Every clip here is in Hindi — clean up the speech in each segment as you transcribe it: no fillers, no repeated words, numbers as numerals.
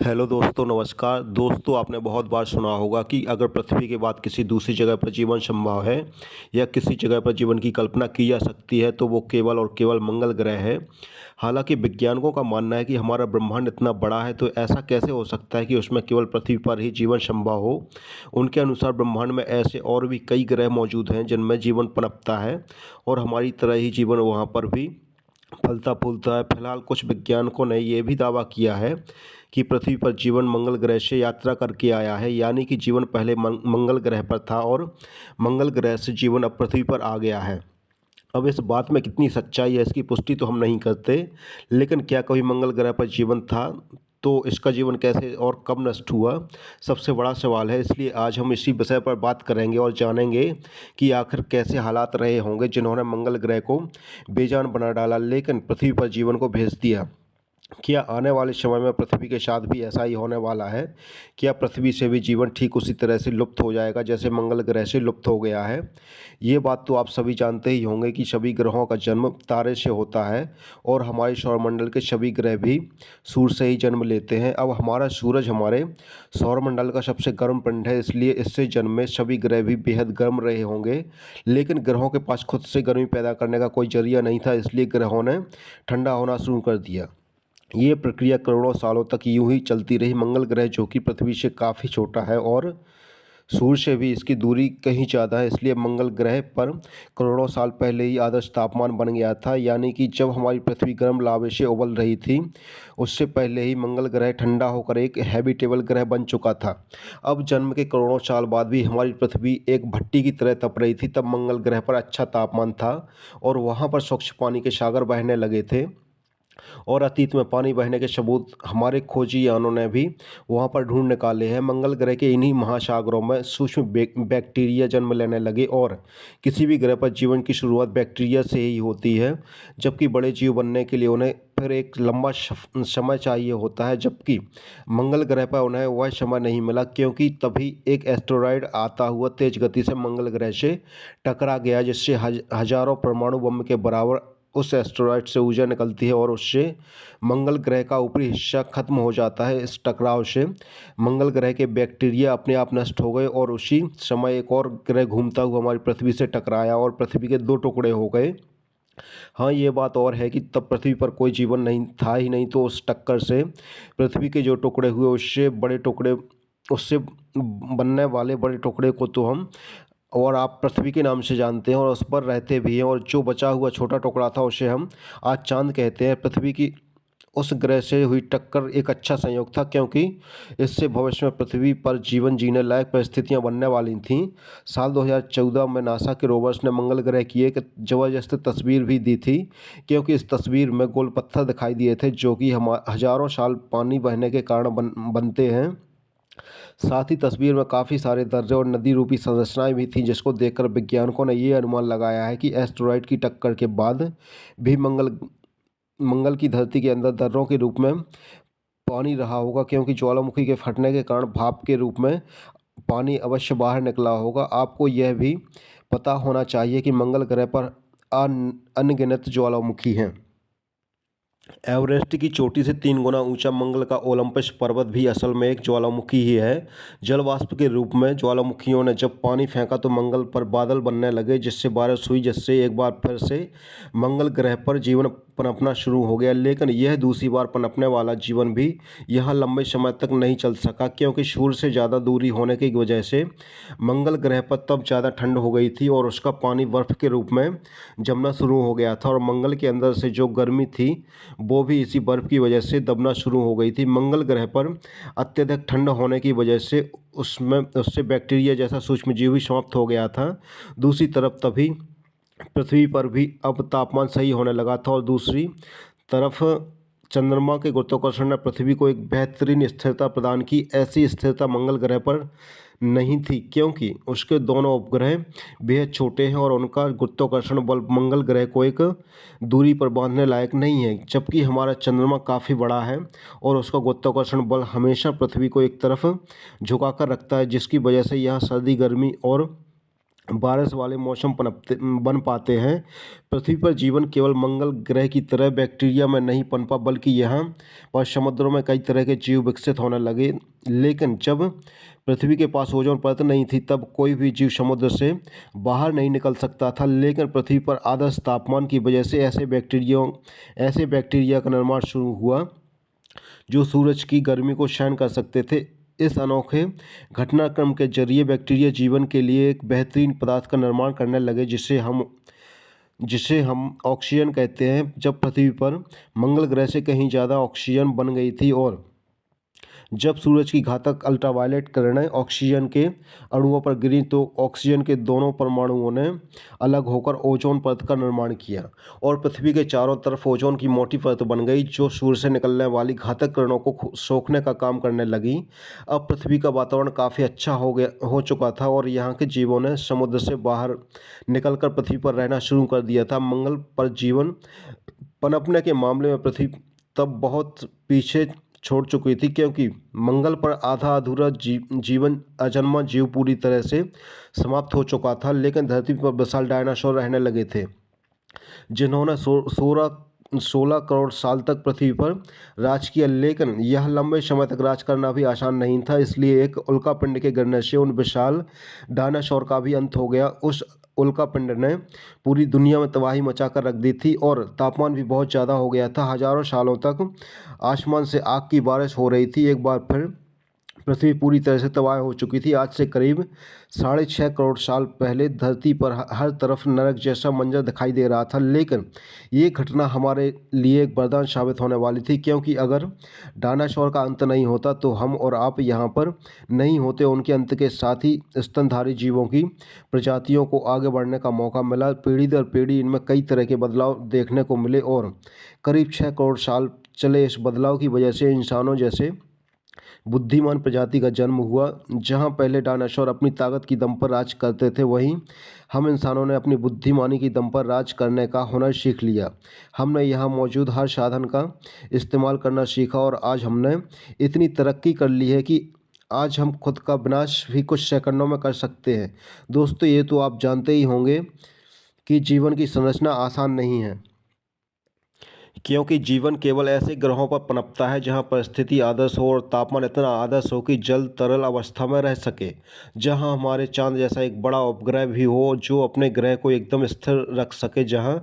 हेलो दोस्तों, नमस्कार। दोस्तों, आपने बहुत बार सुना होगा कि अगर पृथ्वी के बाद किसी दूसरी जगह पर जीवन संभव है या किसी जगह पर जीवन की कल्पना की जा सकती है तो वो केवल और केवल मंगल ग्रह है। हालांकि वैज्ञानिकों का मानना है कि हमारा ब्रह्मांड इतना बड़ा है तो ऐसा कैसे हो सकता है कि उसमें केवल पृथ्वी पर ही जीवन संभव हो। उनके अनुसार ब्रह्मांड में ऐसे और भी कई ग्रह मौजूद हैं जिनमें जीवन पनपता है और हमारी तरह ही जीवन वहाँ पर भी फलता फूलता है। फिलहाल कुछ वैज्ञानिकों ने यह भी दावा किया है कि पृथ्वी पर जीवन मंगल ग्रह से यात्रा करके आया है, यानी कि जीवन पहले मंगल ग्रह पर था और मंगल ग्रह से जीवन अब पृथ्वी पर आ गया है। अब इस बात में कितनी सच्चाई है इसकी पुष्टि तो हम नहीं करते, लेकिन क्या कभी मंगल ग्रह पर जीवन था तो इसका जीवन कैसे और कब नष्ट हुआ, सबसे बड़ा सवाल है। इसलिए आज हम इसी विषय पर बात करेंगे और जानेंगे कि आखिर कैसे हालात रहे होंगे जिन्होंने मंगल ग्रह को बेजान बना डाला लेकिन पृथ्वी पर जीवन को भेज दिया। क्या आने वाले समय में पृथ्वी के साथ भी ऐसा ही होने वाला है? क्या पृथ्वी से भी जीवन ठीक उसी तरह से लुप्त हो जाएगा जैसे मंगल ग्रह से लुप्त हो गया है? ये बात तो आप सभी जानते ही होंगे कि सभी ग्रहों का जन्म तारे से होता है और हमारे सौरमंडल के सभी ग्रह भी सूर्य से ही जन्म लेते हैं। अब हमारा सूरज हमारे सौरमंडल का सबसे गर्म पिंड है, इसलिए इससे जन्मे सभी ग्रह भी बेहद गर्म रहे होंगे। लेकिन ग्रहों के पास खुद से गर्मी पैदा करने का कोई जरिया नहीं था, इसलिए ग्रहों ने ठंडा होना शुरू कर दिया। ये प्रक्रिया करोड़ों सालों तक यूं ही चलती रही। मंगल ग्रह जो कि पृथ्वी से काफ़ी छोटा है और सूर्य से भी इसकी दूरी कहीं ज़्यादा है, इसलिए मंगल ग्रह पर करोड़ों साल पहले ही आदर्श तापमान बन गया था, यानी कि जब हमारी पृथ्वी गर्म लावे से उबल रही थी उससे पहले ही मंगल ग्रह ठंडा होकर एक हैबिटेबल ग्रह बन चुका था। अब जन्म के करोड़ों साल बाद भी हमारी पृथ्वी एक भट्टी की तरह तप रही थी। तब मंगल ग्रह पर अच्छा तापमान था और वहाँ पर स्वच्छ पानी के सागर बहने लगे थे और अतीत में पानी बहने के सबूत हमारे खोजी यानों ने भी वहां पर ढूंढ निकाले हैं। मंगल ग्रह के इन्हीं महासागरों में सूक्ष्म बैक्टीरिया जन्म लेने लगे और किसी भी ग्रह पर जीवन की शुरुआत बैक्टीरिया से ही होती है, जबकि बड़े जीव बनने के लिए उन्हें फिर एक लंबा समय चाहिए होता है। जबकि मंगल ग्रह पर उन्हें वह समय नहीं मिला क्योंकि तभी एक एस्टेरॉयड आता हुआ तेज गति से मंगल ग्रह से टकरा गया, जिससे हजारों परमाणु बम के बराबर उस एस्टेरॉयड से ऊर्जा निकलती है और उससे मंगल ग्रह का ऊपरी हिस्सा खत्म हो जाता है। इस टकराव से मंगल ग्रह के बैक्टीरिया अपने आप नष्ट हो गए और उसी समय एक और ग्रह घूमता हुआ हमारी पृथ्वी से टकराया और पृथ्वी के दो टुकड़े हो गए। हाँ, ये बात और है कि तब पृथ्वी पर कोई जीवन नहीं था ही नहीं, तो उस टक्कर से पृथ्वी के जो टुकड़े हुए उससे बनने वाले बड़े टुकड़े को तो हम और आप पृथ्वी के नाम से जानते हैं और उस पर रहते भी हैं, और जो बचा हुआ छोटा टुकड़ा था उसे हम आज चांद कहते हैं। पृथ्वी की उस ग्रह से हुई टक्कर एक अच्छा संयोग था क्योंकि इससे भविष्य में पृथ्वी पर जीवन जीने लायक परिस्थितियां बनने वाली थीं। साल 2014 में नासा के रोवर्स ने मंगल ग्रह की एक ज़बरदस्त तस्वीर भी दी थी, क्योंकि इस तस्वीर में गोल पत्थर दिखाई दिए थे जो कि हम हजारों साल पानी बहने के कारण बनते हैं। साथ ही तस्वीर में काफ़ी सारे दर्रे और नदी रूपी संरचनाएं भी थीं, जिसको देखकर वैज्ञानिकों ने ये अनुमान लगाया है कि एस्टेरॉयड की टक्कर के बाद भी मंगल की धरती के अंदर दर्रों के रूप में पानी रहा होगा, क्योंकि ज्वालामुखी के फटने के कारण भाप के रूप में पानी अवश्य बाहर निकला होगा। आपको यह भी पता होना चाहिए कि मंगल ग्रह पर अनगिनत ज्वालामुखी हैं। एवरेस्ट की चोटी से 3 गुना ऊंचा मंगल का ओलंपस पर्वत भी असल में एक ज्वालामुखी ही है। जल वाष्प के रूप में ज्वालामुखियों ने जब पानी फेंका तो मंगल पर बादल बनने लगे, जिससे बारिश हुई, जिससे एक बार फिर से मंगल ग्रह पर जीवन पनपना शुरू हो गया। लेकिन यह दूसरी बार पनपने वाला जीवन भी यहाँ लंबे समय तक नहीं चल सका, क्योंकि सूर्य से ज़्यादा दूरी होने की वजह से मंगल ग्रह पर तब ज़्यादा ठंड हो गई थी और उसका पानी बर्फ़ के रूप में जमना शुरू हो गया था, और मंगल के अंदर से जो गर्मी थी वो भी इसी बर्फ़ की वजह से दबना शुरू हो गई थी। मंगल ग्रह पर अत्यधिक ठंड होने की वजह से उससे बैक्टीरिया जैसा सूक्ष्मजीव भी समाप्त हो गया था। दूसरी तरफ तभी पृथ्वी पर भी अब तापमान सही होने लगा था और दूसरी तरफ चंद्रमा के गुरुत्वाकर्षण ने पृथ्वी को एक बेहतरीन स्थिरता प्रदान की। ऐसी स्थिरता मंगल ग्रह पर नहीं थी क्योंकि उसके दोनों उपग्रह बेहद छोटे हैं और उनका गुरुत्वाकर्षण बल मंगल ग्रह को एक दूरी पर बांधने लायक नहीं है, जबकि हमारा चंद्रमा काफ़ी बड़ा है और उसका गुरुत्वाकर्षण बल हमेशा पृथ्वी को एक तरफ झुकाकर रखता है, जिसकी वजह से यहाँ सर्दी गर्मी और बारिश वाले मौसम बन पाते हैं। पृथ्वी पर जीवन केवल मंगल ग्रह की तरह बैक्टीरिया में नहीं पनपा, बल्कि यहाँ पर समुद्रों में कई तरह के जीव विकसित होने लगे। लेकिन जब पृथ्वी के पास ओजोन परत नहीं थी, तब कोई भी जीव समुद्र से बाहर नहीं निकल सकता था। लेकिन पृथ्वी पर आदर्श तापमान की वजह से ऐसे बैक्टीरिया का निर्माण शुरू हुआ जो सूरज की गर्मी को सहन कर सकते थे। इस अनोखे घटनाक्रम के जरिए बैक्टीरिया जीवन के लिए एक बेहतरीन पदार्थ का निर्माण करने लगे, जिसे हम ऑक्सीजन कहते हैं। जब पृथ्वी पर मंगल ग्रह से कहीं ज़्यादा ऑक्सीजन बन गई थी और जब सूरज की घातक अल्ट्रावायलेट किरणें ऑक्सीजन के अणुओं पर गिरी, तो ऑक्सीजन के दोनों परमाणुओं ने अलग होकर ओजोन परत का निर्माण किया और पृथ्वी के चारों तरफ ओजोन की मोटी परत बन गई, जो सूर्य से निकलने वाली घातक किरणों को सोखने का काम करने लगी। अब पृथ्वी का वातावरण काफ़ी अच्छा हो चुका था और यहाँ के जीवों ने समुद्र से बाहर निकलकर पृथ्वी पर रहना शुरू कर दिया था। मंगल पर जीवन पनपने के मामले में पृथ्वी तब बहुत पीछे छोड़ चुकी थी, क्योंकि मंगल पर आधा अधूरा जीवन अजन्मा जीव पूरी तरह से समाप्त हो चुका था। लेकिन धरती पर विशाल डायनासोर रहने लगे थे, जिन्होंने 16 करोड़ साल तक पृथ्वी पर राज किया। लेकिन यह लंबे समय तक राज करना भी आसान नहीं था, इसलिए एक उल्कापिंड के गिरने से उन विशाल डायनासोर का भी अंत हो गया। उस उल्कापिंड ने पूरी दुनिया में तबाही मचाकर रख दी थी और तापमान भी बहुत ज़्यादा हो गया था। हजारों सालों तक आसमान से आग की बारिश हो रही थी। एक बार फिर पृथ्वी पूरी तरह से तबाह हो चुकी थी। आज से करीब 6.5 करोड़ साल पहले धरती पर हर तरफ नरक जैसा मंजर दिखाई दे रहा था। लेकिन ये घटना हमारे लिए एक वरदान साबित होने वाली थी, क्योंकि अगर डायनासोर का अंत नहीं होता तो हम और आप यहाँ पर नहीं होते। उनके अंत के साथ ही स्तनधारी जीवों की प्रजातियों को आगे बढ़ने का मौका मिला। पीढ़ी दर पीढ़ी इनमें कई तरह के बदलाव देखने को मिले और करीब 6 करोड़ साल चले इस बदलाव की वजह से इंसानों जैसे बुद्धिमान प्रजाति का जन्म हुआ। जहां पहले डायनासोर अपनी ताकत की दम पर राज करते थे, वहीं हम इंसानों ने अपनी बुद्धिमानी की दम पर राज करने का हुनर सीख लिया। हमने यहाँ मौजूद हर साधन का इस्तेमाल करना सीखा और आज हमने इतनी तरक्की कर ली है कि आज हम खुद का विनाश भी कुछ सेकंडों में कर सकते हैं। दोस्तों, ये तो आप जानते ही होंगे कि जीवन की संरचना आसान नहीं है, क्योंकि जीवन केवल ऐसे ग्रहों पर पनपता है जहां परिस्थिति आदर्श हो और तापमान इतना आदर्श हो कि जल तरल अवस्था में रह सके। जहां हमारे चांद जैसा एक बड़ा उपग्रह भी हो जो अपने ग्रह को एकदम स्थिर रख सके। जहां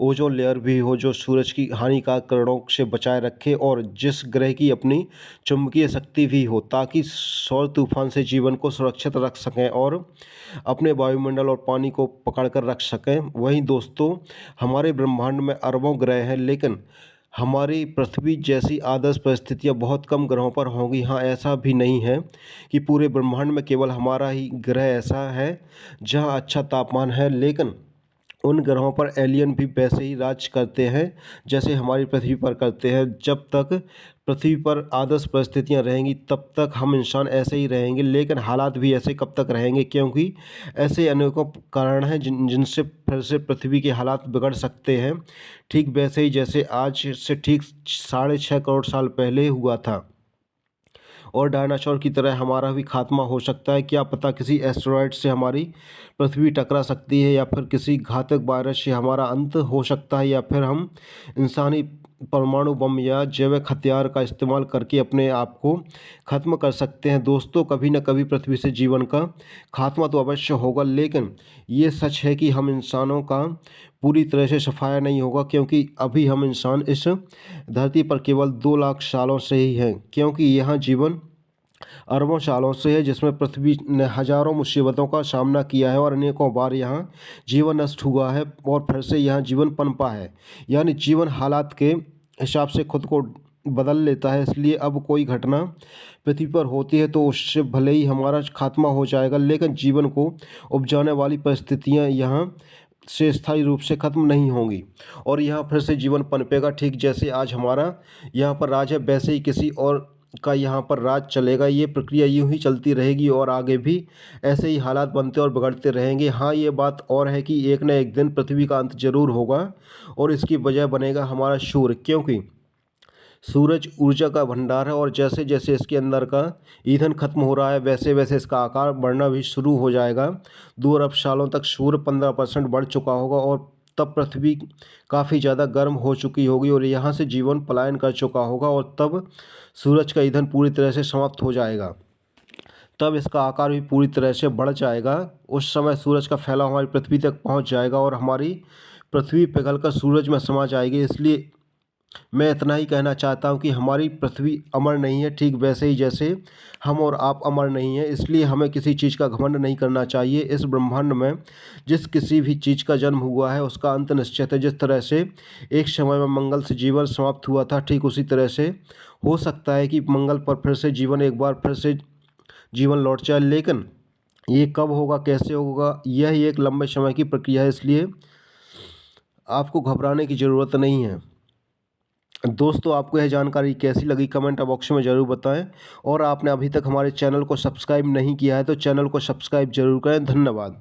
ओजोन लेयर भी हो जो सूरज की हानिकारक किरणों से बचाए रखे, और जिस ग्रह की अपनी चुंबकीय शक्ति भी हो ताकि सौर तूफान से जीवन को सुरक्षित रख सकें और अपने वायुमंडल और पानी को पकड़ कर रख सकें। वहीं दोस्तों, हमारे ब्रह्मांड में अरबों ग्रह हैं, लेकिन हमारी पृथ्वी जैसी आदर्श परिस्थितियां बहुत कम ग्रहों पर होंगी। हाँ, ऐसा भी नहीं है कि पूरे ब्रह्मांड में केवल हमारा ही ग्रह ऐसा है जहां अच्छा तापमान है, लेकिन उन ग्रहों पर एलियन भी वैसे ही राज करते हैं जैसे हमारी पृथ्वी पर करते हैं। जब तक पृथ्वी पर आदर्श परिस्थितियां रहेंगी तब तक हम इंसान ऐसे ही रहेंगे, लेकिन हालात भी ऐसे कब तक रहेंगे, क्योंकि ऐसे अनेकों कारण हैं जिनसे फिर से पृथ्वी के हालात बिगड़ सकते हैं। ठीक वैसे ही जैसे आज से ठीक 6.5 करोड़ साल पहले हुआ था और डायनासोर की तरह हमारा भी खात्मा हो सकता है। क्या पता किसी एस्टेरॉयड से हमारी पृथ्वी टकरा सकती है, या फिर किसी घातक वायरस से हमारा अंत हो सकता है, या फिर हम इंसानी परमाणु बम या जैविक हथियार का इस्तेमाल करके अपने आप को ख़त्म कर सकते हैं। दोस्तों, कभी न कभी पृथ्वी से जीवन का खात्मा तो अवश्य होगा, लेकिन ये सच है कि हम इंसानों का पूरी तरह से सफाया नहीं होगा, क्योंकि अभी हम इंसान इस धरती पर केवल 2 लाख सालों से ही हैं, क्योंकि यहाँ जीवन अरबों सालों से है, जिसमें पृथ्वी ने हजारों मुसीबतों का सामना किया है और अनेकों बार यहाँ जीवन नष्ट हुआ है और फिर से यहाँ जीवन पनपा है। यानी जीवन हालात के हिसाब से खुद को बदल लेता है। इसलिए अब कोई घटना पृथ्वी पर होती है तो उससे भले ही हमारा खात्मा हो जाएगा, लेकिन जीवन को उपजाने वाली परिस्थितियाँ यहाँ से स्थायी रूप से ख़त्म नहीं होंगी और यहाँ फिर से जीवन पनपेगा। ठीक जैसे आज हमारा यहाँ पर राज है, वैसे ही किसी और का यहाँ पर राज चलेगा। ये प्रक्रिया यूं ही चलती रहेगी और आगे भी ऐसे ही हालात बनते और बिगड़ते रहेंगे। हाँ, ये बात और है कि एक न एक दिन पृथ्वी का अंत जरूर होगा और इसकी वजह बनेगा हमारा सूर्य, क्योंकि सूरज ऊर्जा का भंडार है और जैसे जैसे इसके अंदर का ईंधन खत्म हो रहा है वैसे वैसे इसका आकार बढ़ना भी शुरू हो जाएगा। 2 अरब सालों तक सूर्य 15% बढ़ चुका होगा और तब पृथ्वी काफ़ी ज़्यादा गर्म हो चुकी होगी और यहाँ से जीवन पलायन कर चुका होगा और तब सूरज का ईंधन पूरी तरह से समाप्त हो जाएगा। तब इसका आकार भी पूरी तरह से बढ़ जाएगा। उस समय सूरज का फैलाव हमारी पृथ्वी तक पहुंच जाएगा और हमारी पृथ्वी पिघलकर सूरज में समा जाएगी। इसलिए मैं इतना ही कहना चाहता हूं कि हमारी पृथ्वी अमर नहीं है, ठीक वैसे ही जैसे हम और आप अमर नहीं हैं। इसलिए हमें किसी चीज़ का घमंड नहीं करना चाहिए। इस ब्रह्मांड में जिस किसी भी चीज़ का जन्म हुआ है उसका अंत निश्चित है। जिस तरह से एक समय में मंगल से जीवन समाप्त हुआ था, ठीक उसी तरह से हो सकता है कि मंगल पर फिर से जीवन एक बार फिर से जीवन लौट जाए। लेकिन ये कब होगा, कैसे होगा, यह एक लंबे समय की प्रक्रिया है। इसलिए आपको घबराने की ज़रूरत नहीं है। दोस्तों, आपको यह जानकारी कैसी लगी कमेंट बॉक्स में ज़रूर बताएं और आपने अभी तक हमारे चैनल को सब्सक्राइब नहीं किया है तो चैनल को सब्सक्राइब जरूर करें। धन्यवाद।